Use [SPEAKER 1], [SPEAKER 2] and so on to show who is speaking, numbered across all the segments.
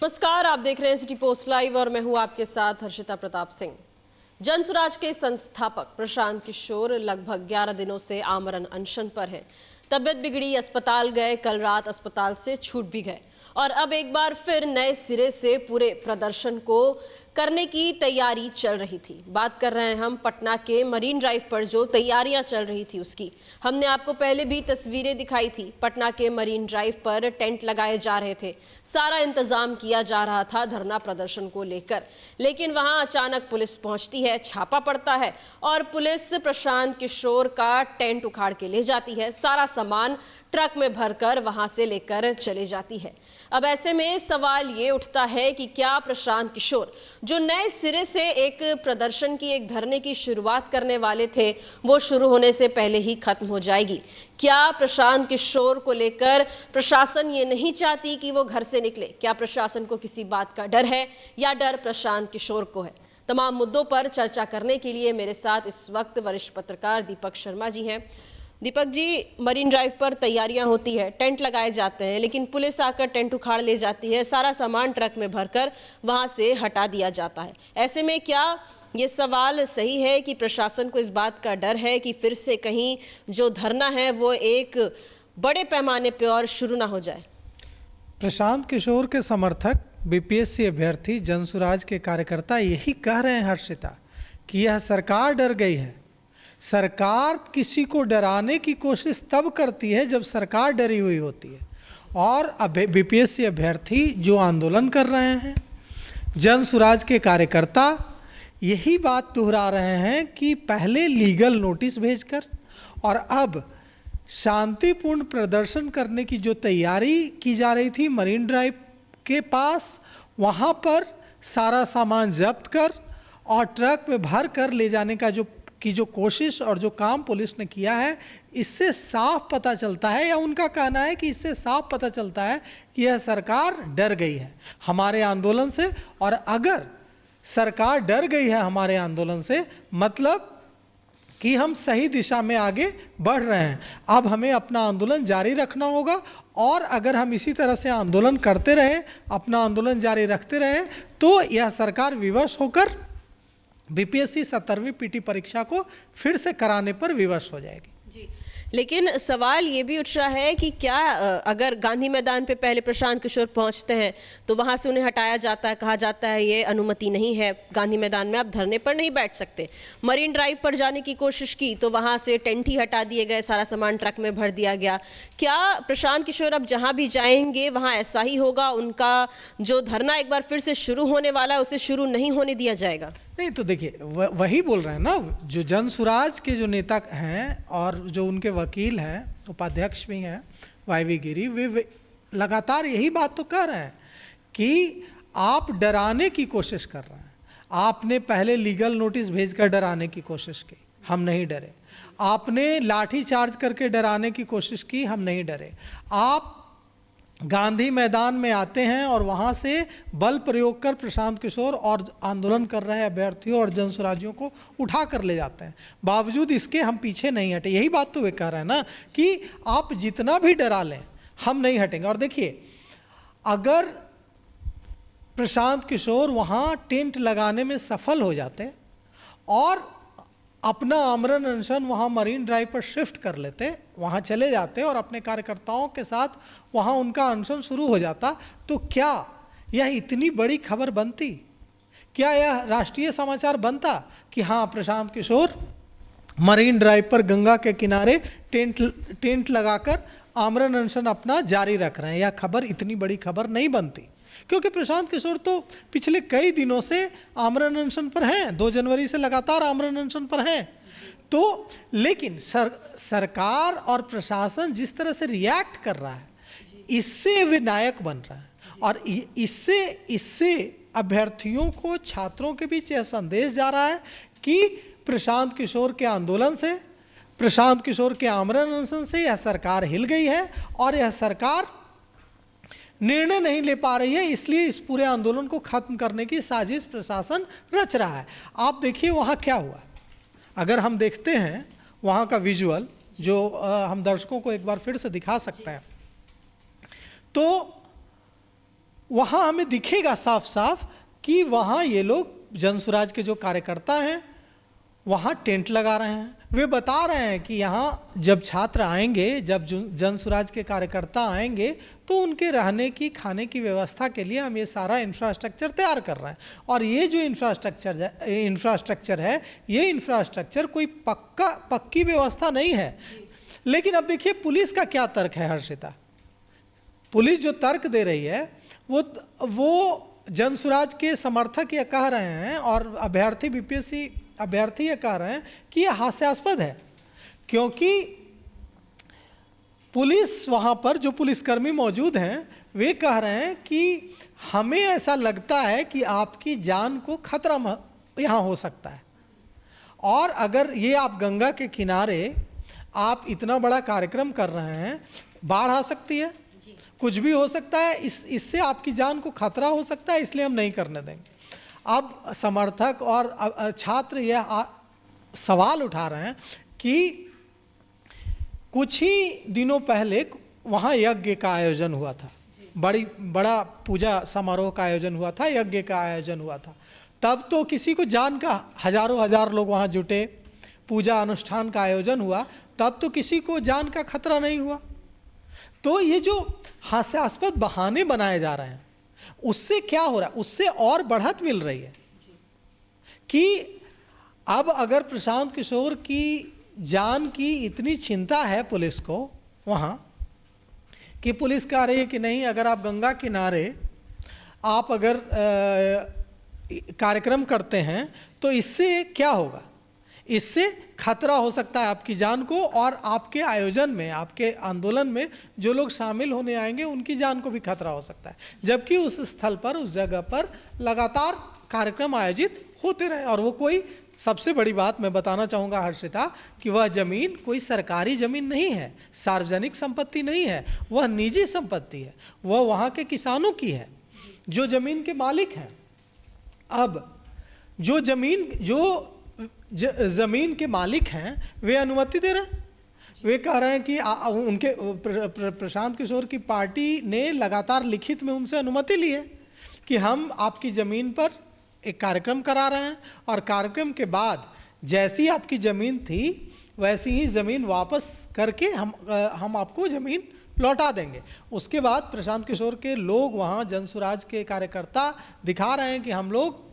[SPEAKER 1] नमस्कार, आप देख रहे हैं सिटी पोस्ट लाइव और मैं हूं आपके साथ हर्षिता प्रताप सिंह। जनसुराज के संस्थापक प्रशांत किशोर लगभग 11 दिनों से आमरण अनशन पर हैं। तबियत बिगड़ी, अस्पताल गए, कल रात अस्पताल से छूट भी गए और अब एक बार फिर नए सिरे से पूरे प्रदर्शन को करने की तैयारी चल रही थी। बात कर रहे हैं हम पटना के मरीन ड्राइव पर जो तैयारियां चल रही थी उसकी। हमने आपको पहले भी तस्वीरें दिखाई थी। पटना के मरीन ड्राइव पर टेंट लगाए जा रहे थे, सारा इंतजाम किया जा रहा था धरना प्रदर्शन को लेकर। लेकिन वहां अचानक पुलिस पहुंचती है, छापा पड़ता है और पुलिस प्रशांत किशोर का टेंट उखाड़ के ले जाती है। सारा सामान ट्रक में भरकर वहां से लेकर चले जाती है। अब ऐसे में सवाल ये उठता है कि क्या प्रशांत किशोर जो नए सिरे से एक प्रदर्शन की, एक धरने की शुरुआत करने वाले थे, वो शुरू होने से पहले ही खत्म हो जाएगी? क्या प्रशांत किशोर को लेकर प्रशासन ये नहीं चाहती कि वो घर से निकले? क्या प्रशासन को किसी बात का डर है या डर प्रशांत किशोर को है? तमाम मुद्दों पर चर्चा करने के लिए मेरे साथ इस वक्त वरिष्ठ पत्रकार दीपक शर्मा जी हैं। दीपक जी, मरीन ड्राइव पर तैयारियां होती है, टेंट लगाए जाते हैं, लेकिन पुलिस आकर टेंट उखाड़ ले जाती है, सारा सामान ट्रक में भरकर वहां से हटा दिया जाता है। ऐसे में क्या ये सवाल सही है कि प्रशासन को इस बात का डर है कि फिर से कहीं जो धरना है वो एक बड़े पैमाने पर और शुरू ना हो जाए?
[SPEAKER 2] प्रशांत किशोर के समर्थक, बीपीएससी अभ्यर्थी, जनसुराज के कार्यकर्ता यही कह रहे हैं हर्षिता कि यह सरकार डर गई है। सरकार किसी को डराने की कोशिश तब करती है जब सरकार डरी हुई होती है। और बीपीएससी अभ्यर्थी जो आंदोलन कर रहे हैं, जनसुराज के कार्यकर्ता यही बात दोहरा रहे हैं कि पहले लीगल नोटिस भेजकर और अब शांतिपूर्ण प्रदर्शन करने की जो तैयारी की जा रही थी मरीन ड्राइव के पास, वहाँ पर सारा सामान जब्त कर और ट्रक में भर कर ले जाने का जो कोशिश और जो काम पुलिस ने किया है, इससे साफ पता चलता है, या उनका कहना है कि इससे साफ पता चलता है कि यह सरकार डर गई है हमारे आंदोलन से। और अगर सरकार डर गई है हमारे आंदोलन से, मतलब कि हम सही दिशा में आगे बढ़ रहे हैं। अब हमें अपना आंदोलन जारी रखना होगा और अगर हम इसी तरह से आंदोलन करते रहे, अपना आंदोलन जारी रखते रहे, तो यह सरकार विवश होकर बीपीएससी 17वीं पीटी परीक्षा को फिर से कराने पर विवश हो जाएगी।
[SPEAKER 1] जी, लेकिन सवाल ये भी उठ रहा है कि क्या अगर गांधी मैदान पे पहले प्रशांत किशोर पहुंचते हैं तो वहां से उन्हें हटाया जाता है, कहा जाता है ये अनुमति नहीं है, गांधी मैदान में आप धरने पर नहीं बैठ सकते। मरीन ड्राइव पर जाने की कोशिश की तो वहां से टेंट ही हटा दिए गए, सारा सामान ट्रक में भर दिया गया। क्या प्रशांत किशोर अब जहाँ भी जाएंगे वहाँ ऐसा ही होगा? उनका जो धरना एक बार फिर से शुरू होने वाला है उसे शुरू नहीं होने दिया जाएगा?
[SPEAKER 2] नहीं तो देखिए, वही बोल रहे हैं ना, जो जनसुराज के जो नेता हैं और जो उनके वकील हैं, उपाध्यक्ष भी हैं वाईवी गिरी, वे लगातार यही बात तो कह रहे हैं कि आप डराने की कोशिश कर रहे हैं। आपने पहले लीगल नोटिस भेजकर डराने की कोशिश की, हम नहीं डरे। आपने लाठी चार्ज करके डराने की कोशिश की, हम नहीं डरे। आप गांधी मैदान में आते हैं और वहां से बल प्रयोग कर प्रशांत किशोर और आंदोलन कर रहे अभ्यर्थियों और जनसुराजियों को उठा कर ले जाते हैं। बावजूद इसके हम पीछे नहीं हटे। यही बात तो वे कह रहे हैं ना कि आप जितना भी डरा लें, हम नहीं हटेंगे। और देखिए, अगर प्रशांत किशोर वहां टेंट लगाने में सफल हो जाते और अपना आमरण अनशन वहाँ मरीन ड्राइव पर शिफ्ट कर लेते, वहाँ चले जाते और अपने कार्यकर्ताओं के साथ वहाँ उनका अनशन शुरू हो जाता, तो क्या यह इतनी बड़ी खबर बनती? क्या यह राष्ट्रीय समाचार बनता कि हाँ, प्रशांत किशोर मरीन ड्राइव पर गंगा के किनारे टेंट लगाकर आमरण अनशन अपना जारी रख रहे हैं? यह खबर इतनी बड़ी खबर नहीं बनती, क्योंकि प्रशांत किशोर तो पिछले कई दिनों से आमरण अनशन पर हैं, 2 जनवरी से लगातार आमरण अनशन पर हैं। तो लेकिन सरकार और प्रशासन जिस तरह से रिएक्ट कर रहा है, इससे वे नायक बन रहा है और इससे अभ्यर्थियों को, छात्रों के बीच यह संदेश जा रहा है कि प्रशांत किशोर के आंदोलन से, प्रशांत किशोर के आमरण अनशन से यह सरकार हिल गई है और यह सरकार निर्णय नहीं ले पा रही है, इसलिए इस पूरे आंदोलन को खत्म करने की साजिश प्रशासन रच रहा है। आप देखिए वहाँ क्या हुआ। अगर हम देखते हैं वहाँ का विजुअल, जो हम दर्शकों को एक बार फिर से दिखा सकते हैं, तो वहाँ हमें दिखेगा साफ साफ कि वहाँ ये लोग जनसुराज के जो कार्यकर्ता हैं वहाँ टेंट लगा रहे हैं। वे बता रहे हैं कि यहाँ जब छात्र आएंगे, जब जनसुराज के कार्यकर्ता आएंगे तो उनके रहने की, खाने की व्यवस्था के लिए हम ये सारा इंफ्रास्ट्रक्चर तैयार कर रहे हैं। और ये जो इंफ्रास्ट्रक्चर है ये इंफ्रास्ट्रक्चर कोई पक्की व्यवस्था नहीं है। लेकिन अब देखिए पुलिस का क्या तर्क है हर्षिता। पुलिस जो तर्क दे रही है वो जनसुराज के समर्थक ये कह रहे हैं और अभ्यर्थी बीपीएससी अभ्यर्थी ये कह रहे हैं कि यह हास्यास्पद है, क्योंकि पुलिस वहाँ पर जो पुलिसकर्मी मौजूद हैं वे कह रहे हैं कि हमें ऐसा लगता है कि आपकी जान को खतरा यहाँ हो सकता है, और अगर ये आप गंगा के किनारे आप इतना बड़ा कार्यक्रम कर रहे हैं, बाढ़ आ सकती है, कुछ भी हो सकता है, इससे आपकी जान को खतरा हो सकता है, इसलिए हम नहीं करने देंगे। अब समर्थक और छात्र यह सवाल उठा रहे हैं कि कुछ ही दिनों पहले वहाँ यज्ञ का आयोजन हुआ था, बड़ा पूजा समारोह का आयोजन हुआ था, यज्ञ का आयोजन हुआ था। तब तो किसी को जान का, हजारों हजार लोग वहाँ जुटे, पूजा अनुष्ठान का आयोजन हुआ, तब तो किसी को जान का खतरा नहीं हुआ। तो ये जो हास्यास्पद बहाने बनाए जा रहे हैं उससे क्या हो रहा है, उससे और बढ़त मिल रही है कि अब अगर प्रशांत किशोर की जान की इतनी चिंता है पुलिस को वहाँ, कि पुलिस कह रही है कि नहीं, अगर आप गंगा किनारे आप अगर कार्यक्रम करते हैं तो इससे क्या होगा, इससे खतरा हो सकता है आपकी जान को, और आपके आयोजन में, आपके आंदोलन में जो लोग शामिल होने आएंगे उनकी जान को भी खतरा हो सकता है। जबकि उस स्थल पर, उस जगह पर लगातार कार्यक्रम आयोजित होते रहे। और वो कोई, सबसे बड़ी बात मैं बताना चाहूँगा हर्षिता, कि वह ज़मीन कोई सरकारी ज़मीन नहीं है, सार्वजनिक संपत्ति नहीं है, वह निजी संपत्ति है, वह वहाँ के किसानों की है जो ज़मीन के मालिक हैं। अब जो ज़मीन के मालिक हैं वे अनुमति दे रहे हैं, वे कह रहे हैं कि उनके प्रशांत किशोर की पार्टी ने लगातार लिखित में उनसे अनुमति ली है कि हम आपकी ज़मीन पर एक कार्यक्रम करा रहे हैं, और कार्यक्रम के बाद जैसी आपकी ज़मीन थी वैसी ही ज़मीन वापस करके हम आपको ज़मीन लौटा देंगे। उसके बाद प्रशांत किशोर के लोग वहाँ, जनसुराज के कार्यकर्ता दिखा रहे हैं कि हम लोग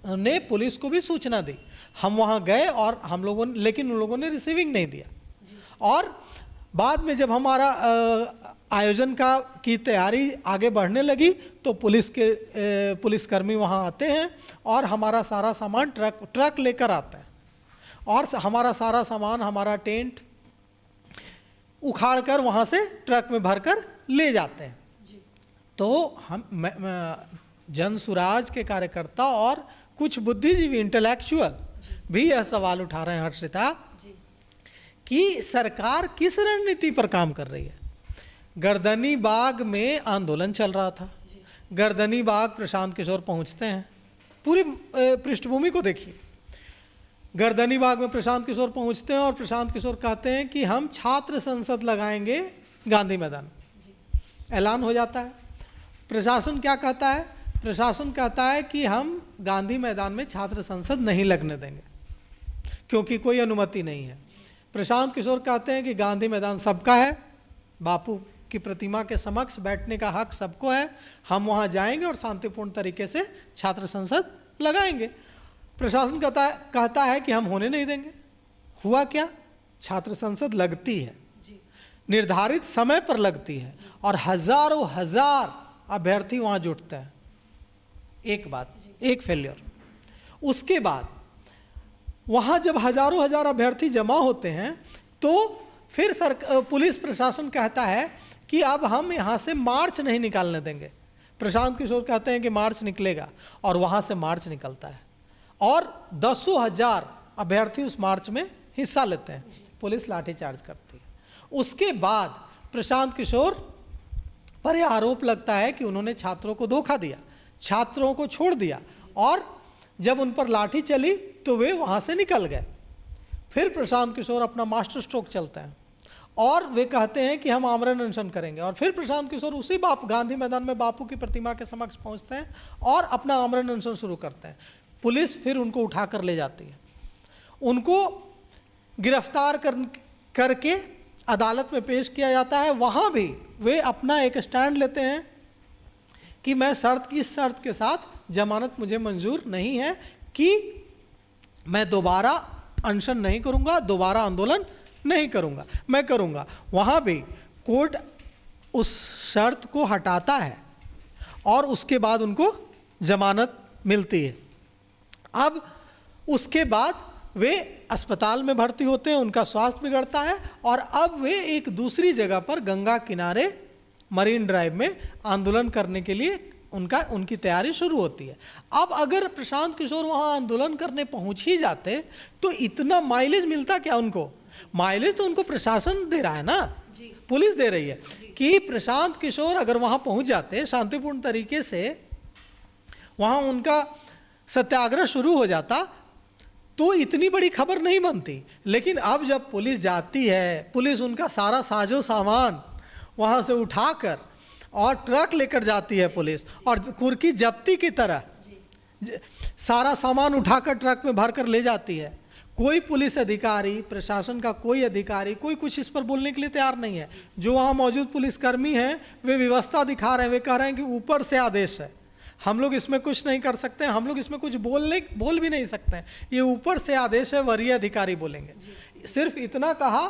[SPEAKER 2] ने पुलिस को भी सूचना दी, हम वहाँ गए और हम लोगों ने, लेकिन उन लोगों ने रिसीविंग नहीं दिया। और बाद में जब हमारा आयोजन की तैयारी आगे बढ़ने लगी तो पुलिसकर्मी वहाँ आते हैं और हमारा सारा सामान ट्रक लेकर आता है, और हमारा सारा सामान, हमारा टेंट उखाड़ कर वहाँ से ट्रक में भरकर ले जाते हैं। तो हम जनसुराज के कार्यकर्ता और कुछ बुद्धिजीवी, इंटेलेक्चुअल भी यह सवाल उठा रहे हैं हर्षिता कि सरकार किस रणनीति पर काम कर रही है। गर्दनी बाग में आंदोलन चल रहा था, गर्दनी बाग प्रशांत किशोर पहुंचते हैं, पूरी पृष्ठभूमि को देखिए। गर्दनी बाग में प्रशांत किशोर पहुंचते हैं और प्रशांत किशोर कहते हैं कि हम छात्र संसद लगाएंगे गांधी मैदान। ऐलान हो जाता है। प्रशासन क्या कहता है? प्रशासन कहता है कि हम गांधी मैदान में छात्र संसद नहीं लगने देंगे क्योंकि कोई अनुमति नहीं है। प्रशांत किशोर कहते हैं कि गांधी मैदान सबका है, बापू की प्रतिमा के समक्ष बैठने का हक सबको है, हम वहाँ जाएंगे और शांतिपूर्ण तरीके से छात्र संसद लगाएंगे। प्रशासन कहता है कि हम होने नहीं देंगे। हुआ क्या? छात्र संसद लगती है, निर्धारित समय पर लगती है और हजारों हजार अभ्यर्थी वहाँ जुटते हैं। एक बात, एक फेल्योर। उसके बाद वहाँ जब हजारों हजार अभ्यर्थी जमा होते हैं तो फिर पुलिस प्रशासन कहता है कि अब हम यहाँ से मार्च नहीं निकालने देंगे। प्रशांत किशोर कहते हैं कि मार्च निकलेगा और वहाँ से मार्च निकलता है और दसों हजार अभ्यर्थी उस मार्च में हिस्सा लेते हैं। पुलिस लाठीचार्ज करती है। उसके बाद प्रशांत किशोर पर यह आरोप लगता है कि उन्होंने छात्रों को धोखा दिया, छात्रों को छोड़ दिया, और जब उन पर लाठी चली तो वे वहाँ से निकल गए। फिर प्रशांत किशोर अपना मास्टर स्ट्रोक चलते हैं और वे कहते हैं कि हम आमरण अनशन करेंगे। और फिर प्रशांत किशोर उसी गांधी मैदान में बापू की प्रतिमा के समक्ष पहुंचते हैं और अपना आमरण अनशन शुरू करते हैं। पुलिस फिर उनको उठाकर ले जाती है, उनको गिरफ्तार करके अदालत में पेश किया जाता है। वहाँ भी वे अपना एक स्टैंड लेते हैं कि मैं इस शर्त के साथ जमानत मुझे मंजूर नहीं है कि मैं दोबारा अनशन नहीं करूँगा, दोबारा आंदोलन नहीं करूँगा, मैं करूँगा। वहाँ भी कोर्ट उस शर्त को हटाता है और उसके बाद उनको जमानत मिलती है। अब उसके बाद वे अस्पताल में भर्ती होते हैं, उनका स्वास्थ्य बिगड़ता है और अब वे एक दूसरी जगह पर गंगा किनारे मरीन ड्राइव में आंदोलन करने के लिए उनकी तैयारी शुरू होती है। अब अगर प्रशांत किशोर वहाँ आंदोलन करने पहुँच ही जाते तो इतना माइलेज मिलता क्या उनको? माइलेज तो उनको प्रशासन दे रहा है ना, पुलिस दे रही है कि प्रशांत किशोर अगर वहाँ पहुँच जाते शांतिपूर्ण तरीके से, वहाँ उनका सत्याग्रह शुरू हो जाता तो इतनी बड़ी खबर नहीं बनती। लेकिन अब जब पुलिस जाती है, पुलिस उनका सारा साजो सामान वहाँ से उठाकर और ट्रक लेकर जाती है पुलिस, और कुर्की जब्ती की तरह सारा सामान उठाकर ट्रक में भरकर ले जाती है। कोई पुलिस अधिकारी, प्रशासन का कोई अधिकारी, कोई कुछ इस पर बोलने के लिए तैयार नहीं है। जो वहाँ मौजूद पुलिसकर्मी हैं वे व्यवस्था दिखा रहे हैं, वे कह रहे हैं कि ऊपर से आदेश है, हम लोग इसमें कुछ नहीं कर सकते, हम लोग इसमें कुछ बोल भी नहीं सकते हैं, ये ऊपर से आदेश है, वरीय अधिकारी बोलेंगे। सिर्फ इतना कहा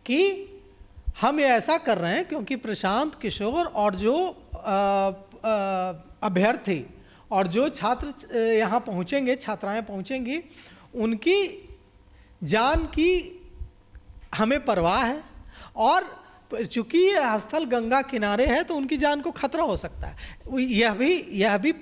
[SPEAKER 2] कि हम ये ऐसा कर रहे हैं क्योंकि प्रशांत किशोर और जो अभ्यर्थी और जो छात्र यहाँ पहुँचेंगे, छात्राएं पहुँचेंगी, उनकी जान की हमें परवाह है और चूंकि ये स्थल गंगा किनारे है तो उनकी जान को खतरा हो सकता है। यह भी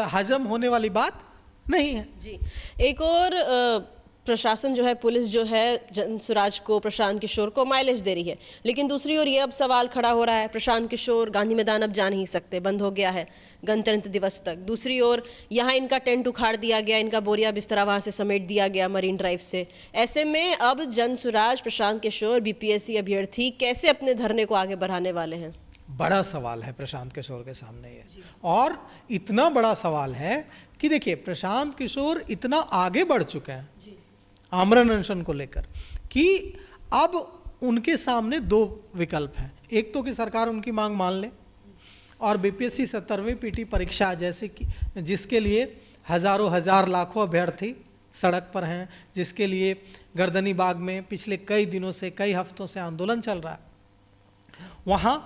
[SPEAKER 2] हजम होने वाली बात नहीं है।
[SPEAKER 1] जी, एक और प्रशासन जो है, पुलिस जो है जनसुराज को, प्रशांत किशोर को माइलेज दे रही है, लेकिन दूसरी ओर ये अब सवाल खड़ा हो रहा है, प्रशांत किशोर गांधी मैदान अब जा नहीं सकते, बंद हो गया है गणतंत्र दिवस तक। दूसरी ओर यहाँ इनका टेंट उखाड़ दिया गया, इनका बोरिया बिस्तरा वहाँ से समेट दिया गया मरीन ड्राइव से। ऐसे में अब जनसुराज, प्रशांत किशोर, बीपीएससी अभ्यर्थी कैसे अपने धरने को आगे बढ़ाने वाले हैं?
[SPEAKER 2] बड़ा सवाल है प्रशांत किशोर के सामने ये, और इतना बड़ा सवाल है कि देखिए प्रशांत किशोर इतना आगे बढ़ चुके हैं आमरण अनशन को लेकर कि अब उनके सामने दो विकल्प हैं। एक तो कि सरकार उनकी मांग मान ले और बीपीएससी 70वीं पीटी परीक्षा जैसे कि जिसके लिए हजार लाखों अभ्यर्थी सड़क पर हैं, जिसके लिए गर्दनी बाग में पिछले कई दिनों से, कई हफ्तों से आंदोलन चल रहा है, वहाँ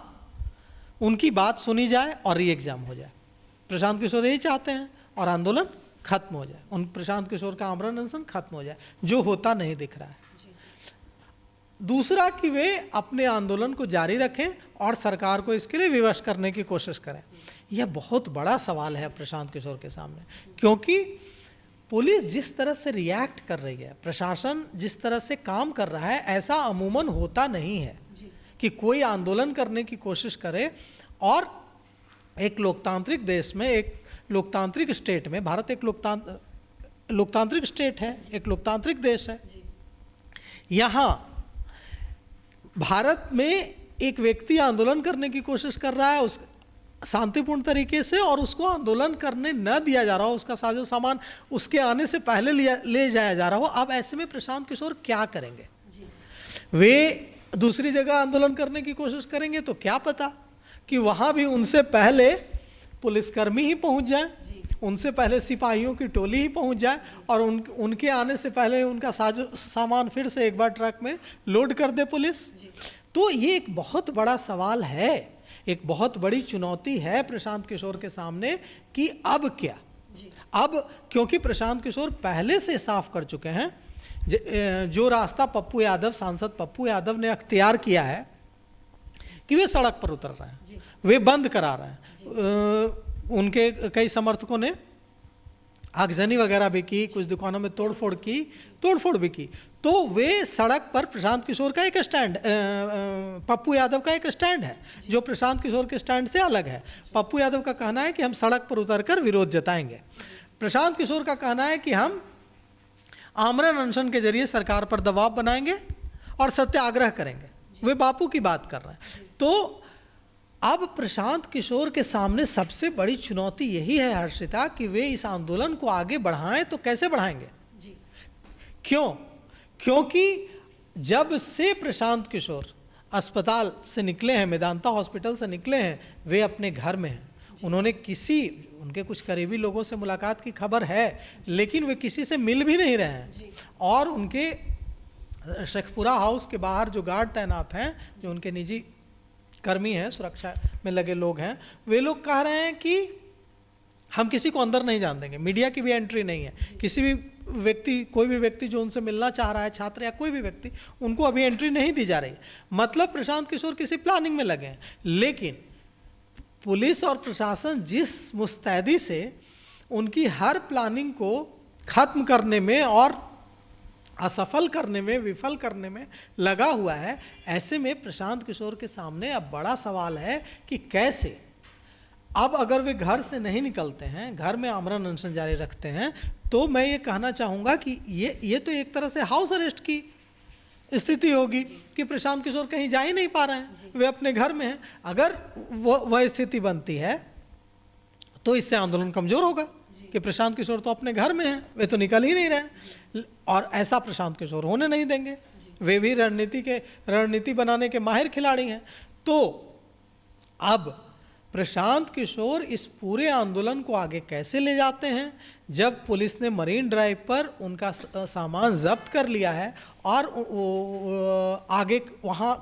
[SPEAKER 2] उनकी बात सुनी जाए और री एग्जाम हो जाए। प्रशांत किशोर यही चाहते हैं और आंदोलन खत्म हो जाए, उन प्रशांत किशोर का आमरण अनशन खत्म हो जाए, जो होता नहीं दिख रहा है। दूसरा कि वे अपने आंदोलन को जारी रखें और सरकार को इसके लिए विवश करने की कोशिश करें। यह बहुत बड़ा सवाल है प्रशांत किशोर के सामने, क्योंकि पुलिस जिस तरह से रिएक्ट कर रही है, प्रशासन जिस तरह से काम कर रहा है, ऐसा अमूमन होता नहीं है कि कोई आंदोलन करने की कोशिश करे और एक लोकतांत्रिक देश में, एक लोकतांत्रिक स्टेट में, भारत एक लोकतांत्रिक स्टेट है, एक लोकतांत्रिक देश है, यहाँ भारत में एक व्यक्ति आंदोलन करने की कोशिश कर रहा है उस शांतिपूर्ण तरीके से, और उसको आंदोलन करने न दिया जा रहा हो, उसका साजो सामान उसके आने से पहले ले जाया जा रहा हो। अब ऐसे में प्रशांत किशोर क्या करेंगे? वे दूसरी जगह आंदोलन करने की कोशिश करेंगे तो क्या पता कि वहाँ भी उनसे पहले पुलिसकर्मी ही पहुँच जाए, उनसे पहले सिपाहियों की टोली ही पहुंच जाए और उनके आने से पहले उनका सामान फिर से एक बार ट्रक में लोड कर दे पुलिस। तो ये एक बहुत बड़ा सवाल है, एक बहुत बड़ी चुनौती है प्रशांत किशोर के सामने कि अब क्या। अब क्योंकि प्रशांत किशोर पहले से साफ कर चुके हैं, जो रास्ता पप्पू यादव, सांसद पप्पू यादव ने अख्तियार किया है कि वे सड़क पर उतर रहे हैं, वे बंद करा रहे हैं। उनके कई समर्थकों ने आगजनी वगैरह भी की, कुछ दुकानों में तोड़फोड़ भी की। तो वे सड़क पर प्रशांत किशोर का एक स्टैंड, पप्पू यादव का एक स्टैंड है जो प्रशांत किशोर के स्टैंड से अलग है। पप्पू यादव का कहना है कि हम सड़क पर उतरकर विरोध जताएंगे। प्रशांत किशोर का कहना है कि हम आमरण अनशन के जरिए सरकार पर दबाव बनाएंगे और सत्याग्रह करेंगे। वे बापू की बात कर रहे हैं। तो अब प्रशांत किशोर के सामने सबसे बड़ी चुनौती यही है हर्षिता कि वे इस आंदोलन को आगे बढ़ाएं तो कैसे बढ़ाएंगे? क्यों? क्योंकि जब से प्रशांत किशोर अस्पताल से निकले हैं, मेदांता हॉस्पिटल से निकले हैं, वे अपने घर में हैं। उन्होंने उनके कुछ करीबी लोगों से मुलाकात की खबर है, लेकिन वे किसी से मिल भी नहीं रहे हैं। और उनके शेखपुरा हाउस के बाहर जो गार्ड तैनात हैं, जो उनके निजी कर्मी हैं, सुरक्षा में लगे लोग हैं, वे लोग कह रहे हैं कि हम किसी को अंदर नहीं जान देंगे, मीडिया की भी एंट्री नहीं है, किसी भी व्यक्ति, कोई भी व्यक्ति जो उनसे मिलना चाह रहा है, छात्र या कोई भी व्यक्ति, उनको अभी एंट्री नहीं दी जा रही। मतलब प्रशांत किशोर किसी प्लानिंग में लगे हैं। लेकिन पुलिस और प्रशासन जिस मुस्तैदी से उनकी हर प्लानिंग को खत्म करने में और असफल करने में, विफल करने में लगा हुआ है, ऐसे में प्रशांत किशोर के सामने अब बड़ा सवाल है कि कैसे, अब अगर वे घर से नहीं निकलते हैं, घर में आमरण अनशन जारी रखते हैं, तो मैं ये कहना चाहूँगा कि ये तो एक तरह से हाउस अरेस्ट की स्थिति होगी कि प्रशांत किशोर कहीं जा ही नहीं पा रहे हैं, वे अपने घर में हैं। अगर वह स्थिति बनती है तो इससे आंदोलन कमजोर होगा कि प्रशांत किशोर तो अपने घर में हैं, वे तो निकल ही नहीं रहे, और ऐसा प्रशांत किशोर होने नहीं देंगे। वे भी रणनीति बनाने के माहिर खिलाड़ी हैं। तो अब प्रशांत किशोर इस पूरे आंदोलन को आगे कैसे ले जाते हैं, जब पुलिस ने मरीन ड्राइव पर उनका सामान जब्त कर लिया है और आगे वहाँ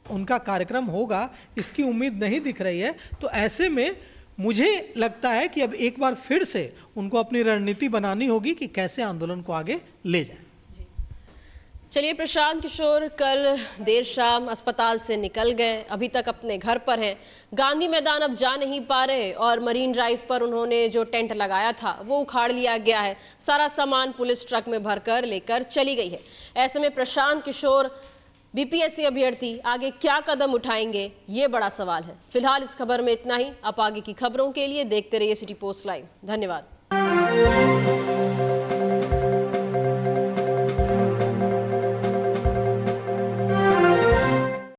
[SPEAKER 2] उनका कार्यक्रम होगा, इसकी उम्मीद नहीं दिख रही है। तो ऐसे में मुझे लगता है कि अब एक बार फिर से उनको अपनी रणनीति बनानी होगी कि कैसे आंदोलन को आगे ले जाएं।
[SPEAKER 1] चलिए, प्रशांत किशोर कल देर शाम अस्पताल से निकल गए, अभी तक अपने घर पर हैं। गांधी मैदान अब जा नहीं पा रहे और मरीन ड्राइव पर उन्होंने जो टेंट लगाया था वो उखाड़ लिया गया है। सारा सामान पुलिस ट्रक में भरकर लेकर चली गई है। ऐसे में प्रशांत किशोर बीपीएससी अभ्यर्थी आगे क्या कदम उठाएंगे, ये बड़ा सवाल है। फिलहाल इस खबर में इतना ही। आप आगे की खबरों के लिए देखते रहिए सिटी पोस्ट लाइव। धन्यवाद।